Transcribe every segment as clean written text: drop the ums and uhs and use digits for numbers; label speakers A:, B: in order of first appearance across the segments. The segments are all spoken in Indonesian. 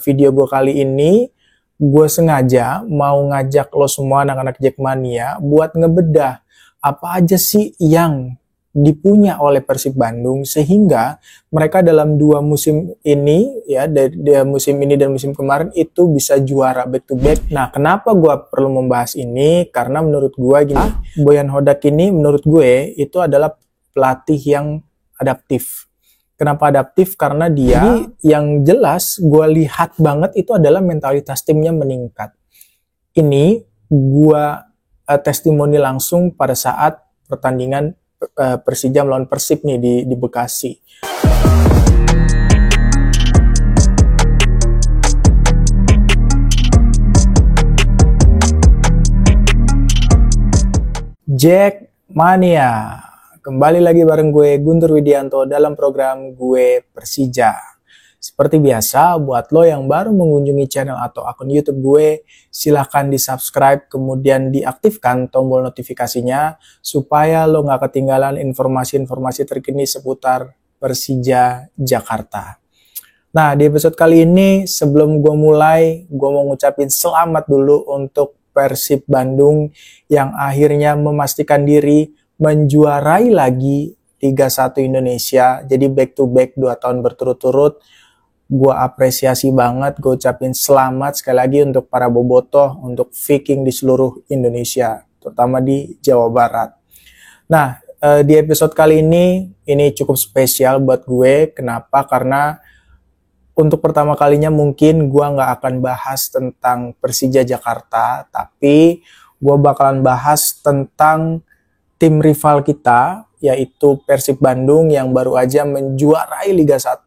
A: video gue kali ini, gue sengaja mau ngajak lo semua anak-anak Jackmania buat ngebedah apa aja sih yang dipunya oleh Persib Bandung sehingga mereka dalam 2 musim ini ya, dari musim ini dan musim kemarin itu bisa juara back to back. Nah, kenapa gue perlu membahas ini? Karena menurut gue gini, Boyan Hodak ini menurut gue itu adalah pelatih yang adaptif. Kenapa adaptif? Karena dia yang jelas gue lihat banget itu adalah mentalitas timnya meningkat. Ini gue testimoni langsung pada saat pertandingan Persija melawan Persib nih di Bekasi. Jackmania. Kembali lagi bareng gue Guntur Widianto dalam program Gue Persija. Seperti biasa, buat lo yang baru mengunjungi channel atau akun YouTube gue, silahkan di-subscribe, kemudian diaktifkan tombol notifikasinya, supaya lo nggak ketinggalan informasi-informasi terkini seputar Persija Jakarta. Nah, di episode kali ini, sebelum gue mulai, gue mau ngucapin selamat dulu untuk Persib Bandung yang akhirnya memastikan diri menjuarai lagi Liga 1 Indonesia. Jadi back to back 2 tahun berturut-turut. Gue apresiasi banget, gue ucapin selamat sekali lagi untuk para bobotoh, untuk Viking di seluruh Indonesia, terutama di Jawa Barat. Nah, di episode kali ini cukup spesial buat gue. Kenapa? Karena untuk pertama kalinya mungkin gue nggak akan bahas tentang Persija Jakarta, tapi gue bakalan bahas tentang tim rival kita, yaitu Persib Bandung yang baru aja menjuarai Liga 1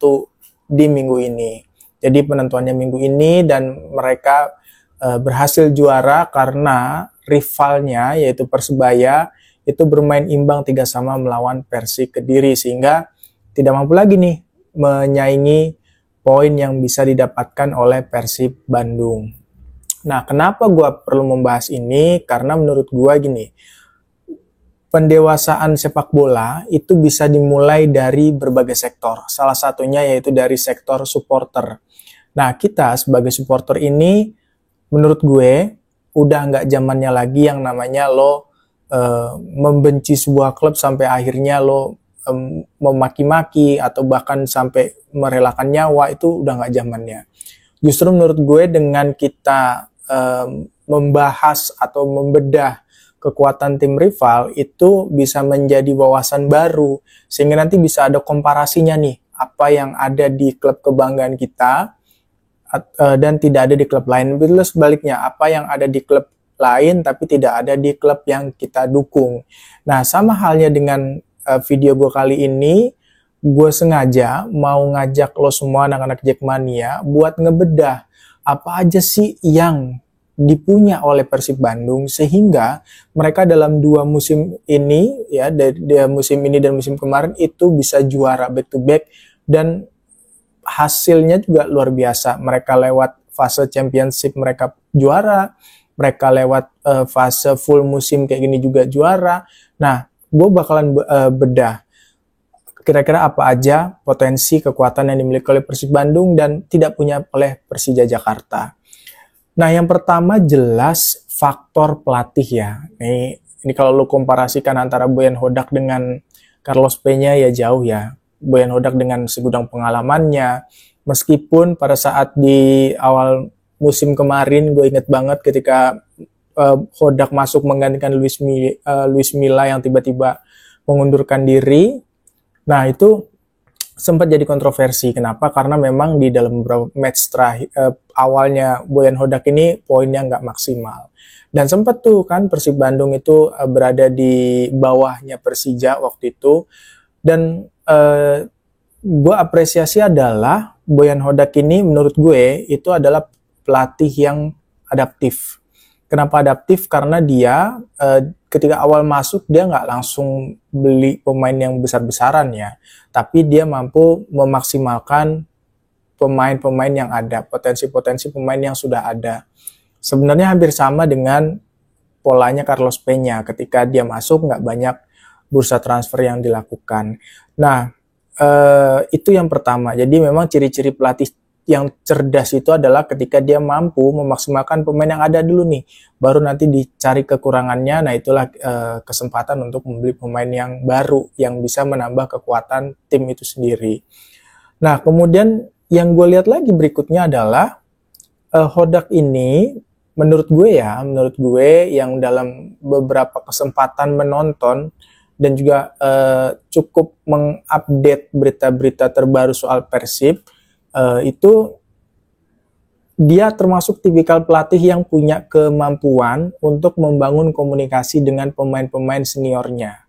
A: di minggu ini. Jadi penentuannya minggu ini dan mereka berhasil juara karena rivalnya yaitu Persebaya itu bermain imbang 3-3 melawan Persik Kediri, sehingga tidak mampu lagi nih menyaingi poin yang bisa didapatkan oleh Persib Bandung. Nah, kenapa gue perlu membahas ini? Karena menurut gue gini, pendewasaan sepak bola itu bisa dimulai dari berbagai sektor. Salah satunya yaitu dari sektor supporter. Nah, kita sebagai supporter ini, menurut gue, udah nggak zamannya lagi yang namanya lo membenci sebuah klub sampai akhirnya lo memaki-maki atau bahkan sampai merelakan nyawa. Itu udah nggak zamannya. Justru menurut gue dengan kita membahas atau membedah kekuatan tim rival itu bisa menjadi wawasan baru, sehingga nanti bisa ada komparasinya nih, apa yang ada di klub kebanggaan kita dan tidak ada di klub lain. Betul sebaliknya, apa yang ada di klub lain tapi tidak ada di klub yang kita dukung. Nah, sama halnya dengan video gue kali ini, gue sengaja mau ngajak lo semua anak-anak Jackmania buat ngebedah apa aja sih yang dipunya oleh Persib Bandung sehingga mereka dalam 2 musim ini ya, dari musim ini dan musim kemarin itu bisa juara back to back dan hasilnya juga luar biasa. Mereka lewat fase championship mereka juara, mereka lewat fase full musim kayak gini juga juara. Nah, gue bakalan bedah kira-kira apa aja potensi kekuatan yang dimiliki oleh Persib Bandung dan tidak punya oleh Persija Jakarta. Nah, yang pertama jelas faktor pelatih ya. Ini kalau lu komparasikan antara Boyan Hodak dengan Carlos Peña ya jauh ya. Boyan Hodak dengan segudang pengalamannya. Meskipun pada saat di awal musim kemarin gue inget banget ketika Hodak masuk menggantikan Luis Milla yang tiba-tiba mengundurkan diri. Nah, itu sempat jadi kontroversi. Kenapa? Karena memang di dalam beberapa match terakhir awalnya Boyan Hodak ini poinnya nggak maksimal. Dan sempat tuh kan Persib Bandung itu berada di bawahnya Persija waktu itu. Dan gue apresiasi adalah Boyan Hodak ini menurut gue itu adalah pelatih yang adaptif. Kenapa adaptif? Karena dia ketika awal masuk dia nggak langsung beli pemain yang besar-besaran ya, tapi dia mampu memaksimalkan pemain-pemain yang ada, potensi-potensi pemain yang sudah ada. Sebenarnya hampir sama dengan polanya Carlos Peña, ketika dia masuk nggak banyak bursa transfer yang dilakukan. Nah, itu yang pertama. Jadi memang ciri-ciri pelatih yang cerdas itu adalah ketika dia mampu memaksimalkan pemain yang ada dulu nih, baru nanti dicari kekurangannya. Nah itulah kesempatan untuk membeli pemain yang baru yang bisa menambah kekuatan tim itu sendiri. Nah kemudian yang gue lihat lagi berikutnya adalah Hodak ini menurut gue yang dalam beberapa kesempatan menonton dan juga cukup mengupdate berita-berita terbaru soal Persib, itu dia termasuk tipikal pelatih yang punya kemampuan untuk membangun komunikasi dengan pemain-pemain seniornya.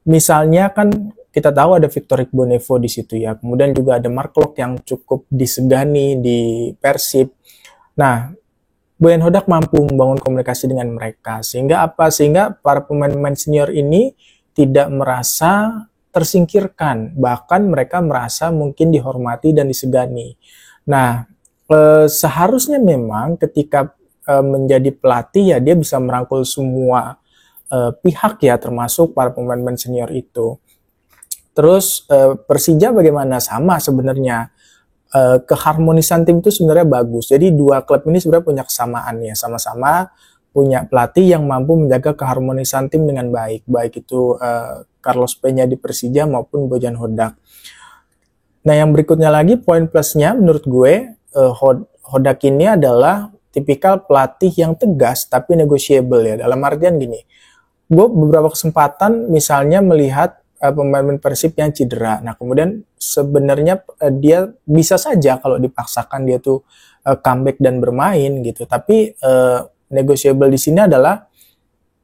A: Misalnya kan kita tahu ada Victor Igbonevo di situ ya, kemudian juga ada Mark Klok yang cukup disegani di Persib. Nah, Boyan Hodak mampu membangun komunikasi dengan mereka. Sehingga apa? Sehingga para pemain-pemain senior ini tidak merasa tersingkirkan. Bahkan mereka merasa mungkin dihormati dan disegani. Nah, seharusnya memang ketika menjadi pelatih ya dia bisa merangkul semua pihak ya, termasuk para pemain-pemain senior itu. Terus Persija bagaimana? Sama sebenarnya. Keharmonisan tim itu sebenarnya bagus. Jadi dua klub ini sebenarnya punya kesamaan ya, sama-sama punya pelatih yang mampu menjaga keharmonisan tim dengan baik, baik itu Carlos Peña di Persija maupun Bojan Hodak. Nah yang berikutnya lagi poin plusnya menurut gue, Hodak ini adalah tipikal pelatih yang tegas tapi negotiable ya. Dalam artian gini, gue beberapa kesempatan misalnya melihat pemain Persib yang cedera. Nah, kemudian sebenarnya dia bisa saja kalau dipaksakan dia tuh comeback dan bermain gitu. Tapi negotiable di sini adalah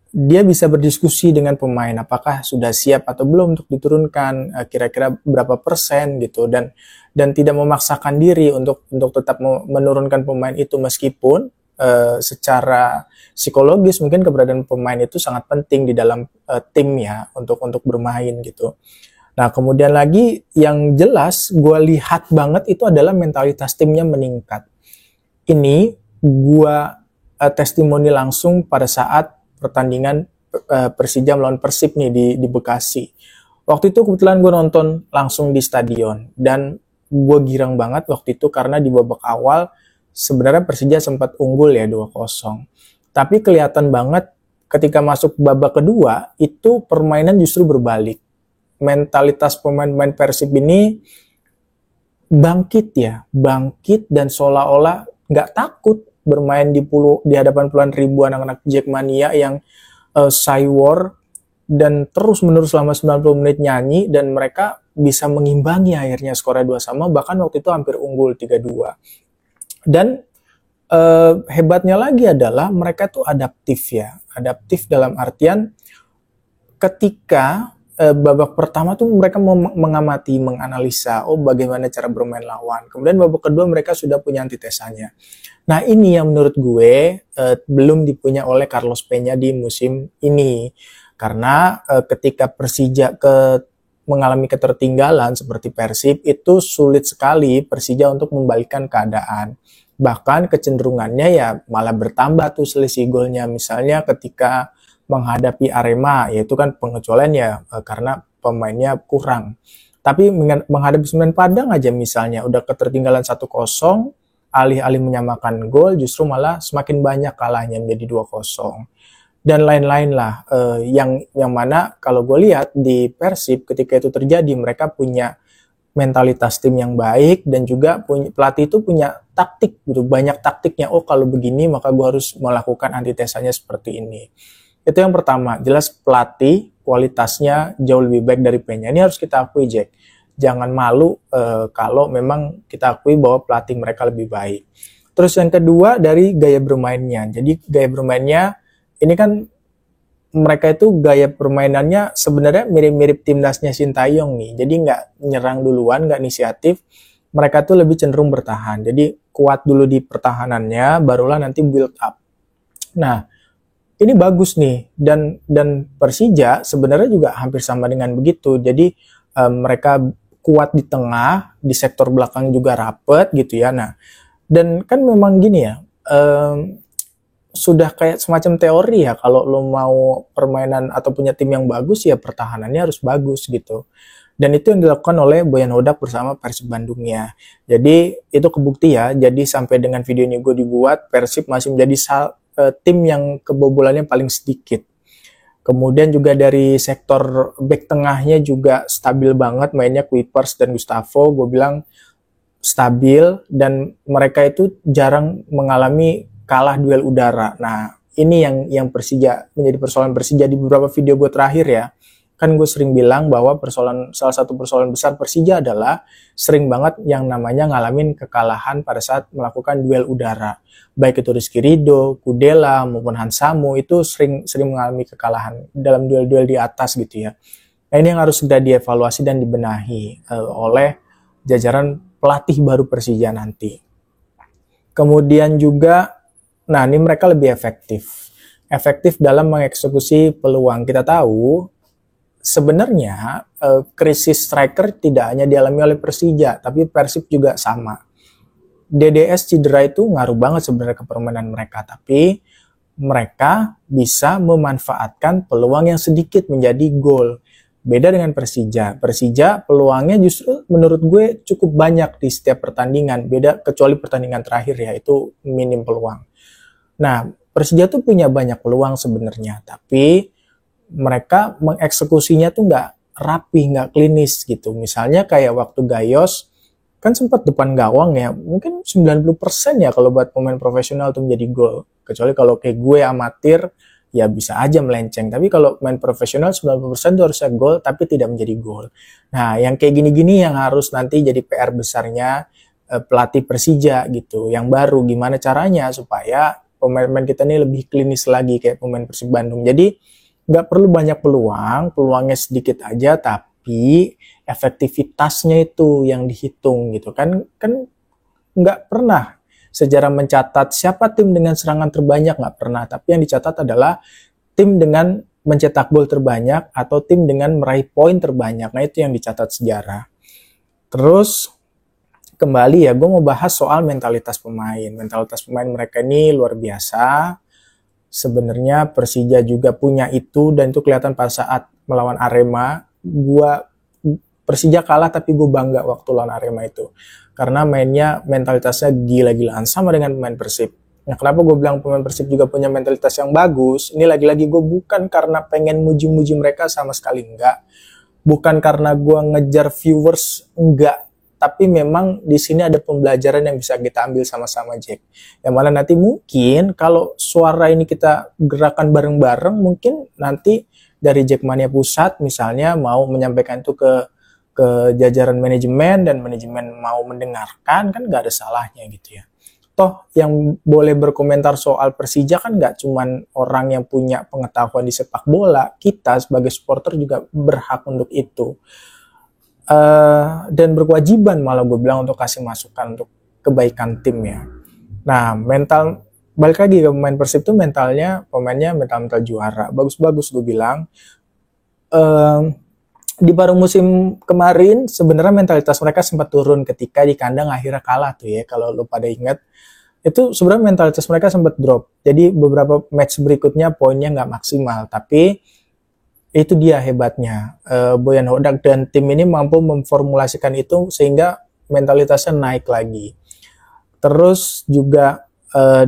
A: dia bisa berdiskusi dengan pemain apakah sudah siap atau belum untuk diturunkan, kira-kira berapa persen gitu, dan tidak memaksakan diri untuk tetap menurunkan pemain itu meskipun secara psikologis mungkin keberadaan pemain itu sangat penting di dalam tim ya untuk bermain gitu. Nah kemudian lagi yang jelas gue lihat banget itu adalah mentalitas timnya meningkat. Ini gue testimoni langsung pada saat pertandingan Persija melawan Persib nih di Bekasi. Waktu itu kebetulan gue nonton langsung di stadion dan gue girang banget waktu itu karena di babak awal sebenarnya Persija sempat unggul ya 2-0. Tapi kelihatan banget ketika masuk babak kedua, itu permainan justru berbalik. Mentalitas pemain-pemain Persib ini bangkit dan seolah-olah nggak takut bermain di hadapan puluhan ribu anak-anak Jackmania yang cywar dan terus-menerus selama 90 menit nyanyi dan mereka bisa mengimbangi akhirnya skornya 2-2, bahkan waktu itu hampir unggul 3-2. Dan hebatnya lagi adalah mereka tuh adaptif dalam artian ketika babak pertama tuh mereka mengamati, menganalisa bagaimana cara bermain lawan. Kemudian babak kedua mereka sudah punya antitesanya. Nah ini yang menurut gue belum dipunya oleh Carlos Peña di musim ini. Karena ketika Persija mengalami ketertinggalan seperti Persib, itu sulit sekali Persija untuk membalikkan keadaan. Bahkan kecenderungannya ya malah bertambah tuh selisih golnya. Misalnya ketika menghadapi Arema, yaitu kan pengecualian ya karena pemainnya kurang. Tapi menghadapi Semen Padang aja misalnya udah ketertinggalan 1-0, alih-alih menyamakan gol justru malah semakin banyak kalahnya menjadi 2-0. Dan lain-lain lah yang mana kalau gue lihat di Persib ketika itu terjadi mereka punya mentalitas tim yang baik dan juga pelatih itu punya taktik gitu, banyak taktiknya. Kalau begini maka gue harus melakukan antitesanya seperti ini. Itu yang pertama, jelas pelatih kualitasnya jauh lebih baik dari Peña. Ini harus kita akui Jack. Jangan malu kalau memang kita akui bahwa pelatih mereka lebih baik. Terus yang kedua dari gaya bermainnya. Jadi gaya bermainnya ini kan mereka itu gaya permainannya sebenarnya mirip-mirip timnasnya Sintayong nih. Jadi nggak nyerang duluan, nggak inisiatif. Mereka tuh lebih cenderung bertahan. Jadi kuat dulu di pertahanannya, barulah nanti build up. Nah, ini bagus nih. Dan Persija sebenarnya juga hampir sama dengan begitu. Jadi mereka kuat di tengah, di sektor belakang juga rapet gitu ya. Nah, dan kan memang gini ya. Sudah kayak semacam teori ya, kalau lo mau permainan atau punya tim yang bagus ya pertahanannya harus bagus gitu. Dan itu yang dilakukan oleh Boyan Hodak bersama Persib Bandungnya. Jadi itu kebukti ya. Jadi sampai dengan video ini gue dibuat, Persib masih menjadi tim yang kebobolannya paling sedikit. Kemudian juga dari sektor back tengahnya juga stabil banget mainnya, Kuipers dan Gustavo. Gue bilang stabil dan mereka itu jarang mengalami kalah duel udara. Nah, ini yang Persija menjadi persoalan Persija di beberapa video gue terakhir ya. Kan gue sering bilang bahwa salah satu persoalan besar Persija adalah sering banget yang namanya ngalamin kekalahan pada saat melakukan duel udara. Baik itu Rizky Ridho, Kudela, maupun Hansamu itu sering mengalami kekalahan dalam duel-duel di atas gitu ya. Nah, ini yang harus sudah dievaluasi dan dibenahi oleh jajaran pelatih baru Persija nanti. Kemudian juga, nah ini mereka lebih efektif. Efektif dalam mengeksekusi peluang. Kita tahu sebenarnya krisis striker tidak hanya dialami oleh Persija, tapi Persib juga sama. DDS cedera itu ngaruh banget sebenarnya ke permainan mereka, tapi mereka bisa memanfaatkan peluang yang sedikit menjadi gol. Beda dengan Persija. Persija peluangnya justru menurut gue cukup banyak di setiap pertandingan, beda kecuali pertandingan terakhir ya, itu minim peluang. Nah, Persija tuh punya banyak peluang sebenarnya, tapi mereka mengeksekusinya tuh nggak rapi, nggak klinis gitu. Misalnya kayak waktu Gayos, kan sempat depan gawang ya, mungkin 90% ya kalau buat pemain profesional tuh menjadi gol. Kecuali kalau kayak gue amatir, ya bisa aja melenceng. Tapi kalau main profesional 90% tuh harusnya gol, tapi tidak menjadi gol. Nah, yang kayak gini-gini yang harus nanti jadi PR besarnya pelatih Persija gitu. Yang baru, gimana caranya supaya pemain-pemain kita ini lebih klinis lagi kayak pemain Persib Bandung. Jadi, nggak perlu banyak peluangnya sedikit aja, tapi efektivitasnya itu yang dihitung gitu kan nggak pernah sejarah mencatat siapa tim dengan serangan terbanyak, nggak pernah, tapi yang dicatat adalah tim dengan mencetak gol terbanyak atau tim dengan meraih poin terbanyak. Nah, itu yang dicatat sejarah. Terus kembali ya, gue mau bahas soal mentalitas pemain mereka ini luar biasa. Sebenarnya Persija juga punya itu, dan itu kelihatan pada saat melawan Arema. Persija kalah tapi gue bangga waktu lawan Arema itu, karena mainnya mentalitasnya gila-gilaan sama dengan pemain Persib. Nah, kenapa gue bilang pemain Persib juga punya mentalitas yang bagus? Ini lagi-lagi gue bukan karena pengen muji-muji mereka, sama sekali enggak. Bukan karena gue ngejar viewers, enggak. Tapi memang di sini ada pembelajaran yang bisa kita ambil sama-sama, Jack. Yang mana nanti mungkin kalau suara ini kita gerakan bareng-bareng, mungkin nanti dari Jackmania Pusat misalnya mau menyampaikan itu ke jajaran manajemen, dan manajemen mau mendengarkan, kan nggak ada salahnya gitu ya. Toh yang boleh berkomentar soal Persija kan nggak cuman orang yang punya pengetahuan di sepak bola, kita sebagai supporter juga berhak untuk itu. Dan berkewajiban malah gue bilang untuk kasih masukan untuk kebaikan tim ya. Nah, balik lagi ke pemain Persib tuh pemainnya mental juara, bagus-bagus gue bilang. Di paruh musim kemarin sebenarnya mentalitas mereka sempat turun ketika di kandang akhirnya kalah tuh ya, kalau lo pada ingat. Itu sebenarnya mentalitas mereka sempat drop. Jadi beberapa match berikutnya poinnya nggak maksimal, tapi itu dia hebatnya. Boyan Hodak dan tim ini mampu memformulasikan itu sehingga mentalitasnya naik lagi. Terus juga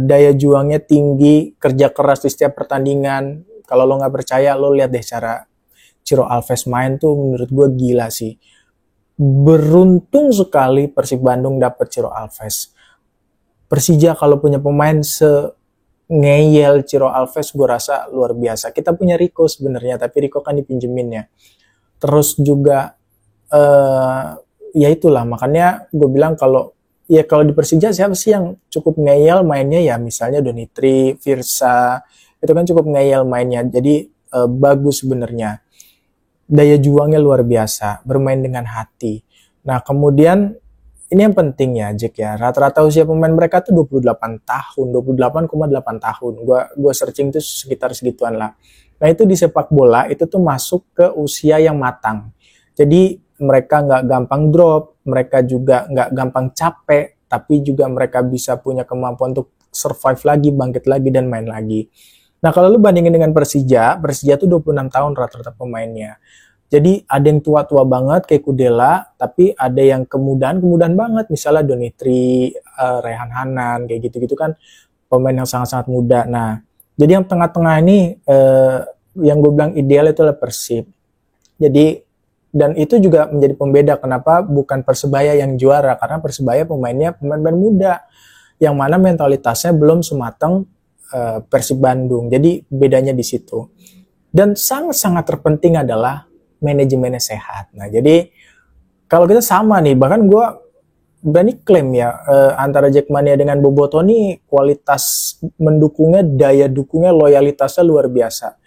A: daya juangnya tinggi, kerja keras di setiap pertandingan. Kalau lo nggak percaya, lo lihat deh cara Ciro Alves main tuh, menurut gue gila sih. Beruntung sekali Persib Bandung dapat Ciro Alves. Persija kalau punya pemain ngeyel Ciro Alves, gue rasa luar biasa. Kita punya Rico sebenarnya, tapi Rico kan dipinjemin ya. Terus juga ya itulah, makanya gue bilang kalau di Persija siapa sih yang cukup ngeyel mainnya, ya misalnya Donitri, Firsa, itu kan cukup ngeyel mainnya. Jadi bagus sebenarnya. Daya juangnya luar biasa, bermain dengan hati. Nah, kemudian ini yang penting ya, Jack ya. Rata-rata usia pemain mereka tuh 28 tahun, 28,8 tahun. Gua searching tuh sekitar segituan lah. Nah, itu di sepak bola itu tuh masuk ke usia yang matang. Jadi mereka nggak gampang drop, mereka juga nggak gampang capek, tapi juga mereka bisa punya kemampuan untuk survive lagi, bangkit lagi, dan main lagi. Nah, kalau lu bandingin dengan Persija tuh 26 tahun rata-rata pemainnya. Jadi ada yang tua-tua banget kayak Kudela, tapi ada yang kemudahan banget, misalnya Donitri, Rehan Hanan, kayak gitu-gitu kan pemain yang sangat-sangat muda. Nah, jadi yang tengah-tengah ini yang gue bilang ideal itu adalah Persib. Jadi dan itu juga menjadi pembeda kenapa bukan Persebaya yang juara, karena Persebaya pemainnya pemain muda yang mana mentalitasnya belum sematang Persib Bandung. Jadi bedanya di situ. Dan sangat-sangat terpenting adalah manajemennya sehat. Nah, jadi kalau kita sama nih, bahkan gue berani klaim ya, antara Jackmania dengan Boboto nih kualitas mendukungnya, daya dukungnya, loyalitasnya luar biasa.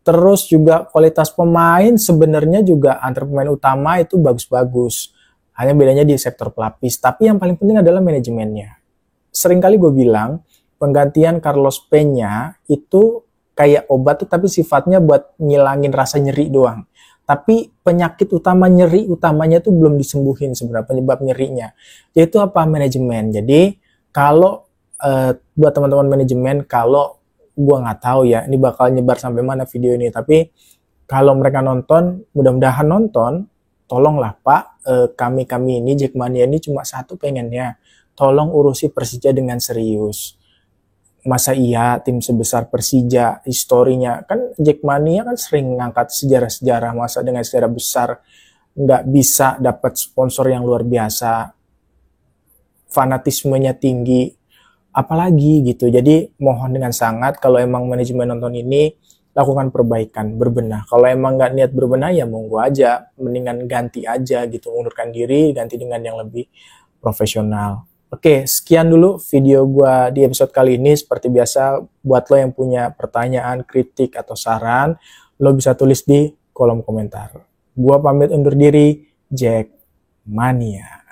A: Terus juga kualitas pemain sebenarnya juga antar pemain utama itu bagus-bagus. Hanya bedanya di sektor pelapis. Tapi yang paling penting adalah manajemennya. Seringkali gue bilang, penggantian Carlos Peña itu kayak obat tuh, tapi sifatnya buat ngilangin rasa nyeri doang. Tapi penyakit utama, nyeri utamanya tuh belum disembuhin sebenarnya, penyebab nyerinya. Yaitu apa? Manajemen. Jadi kalau buat teman-teman manajemen, kalau gue nggak tahu ya ini bakal nyebar sampai mana video ini, tapi kalau mereka nonton, mudah-mudahan nonton, tolonglah Pak, kami ini Jackmania ini cuma satu pengennya, tolong urusi Persija dengan serius. Masa iya tim sebesar Persija, historinya kan Jackmania kan sering ngangkat sejarah-sejarah, masa dengan sejarah besar nggak bisa dapat sponsor yang luar biasa, fanatismenya tinggi, apalagi gitu. Jadi mohon dengan sangat kalau emang manajemen nonton ini lakukan perbaikan, berbenah. Kalau emang nggak niat berbenah ya monggo aja, mendingan ganti aja gitu, mundurkan diri, ganti dengan yang lebih profesional. Oke, sekian dulu video gua di episode kali ini. Seperti biasa, buat lo yang punya pertanyaan, kritik, atau saran, lo bisa tulis di kolom komentar. Gua pamit undur diri, Jackmania.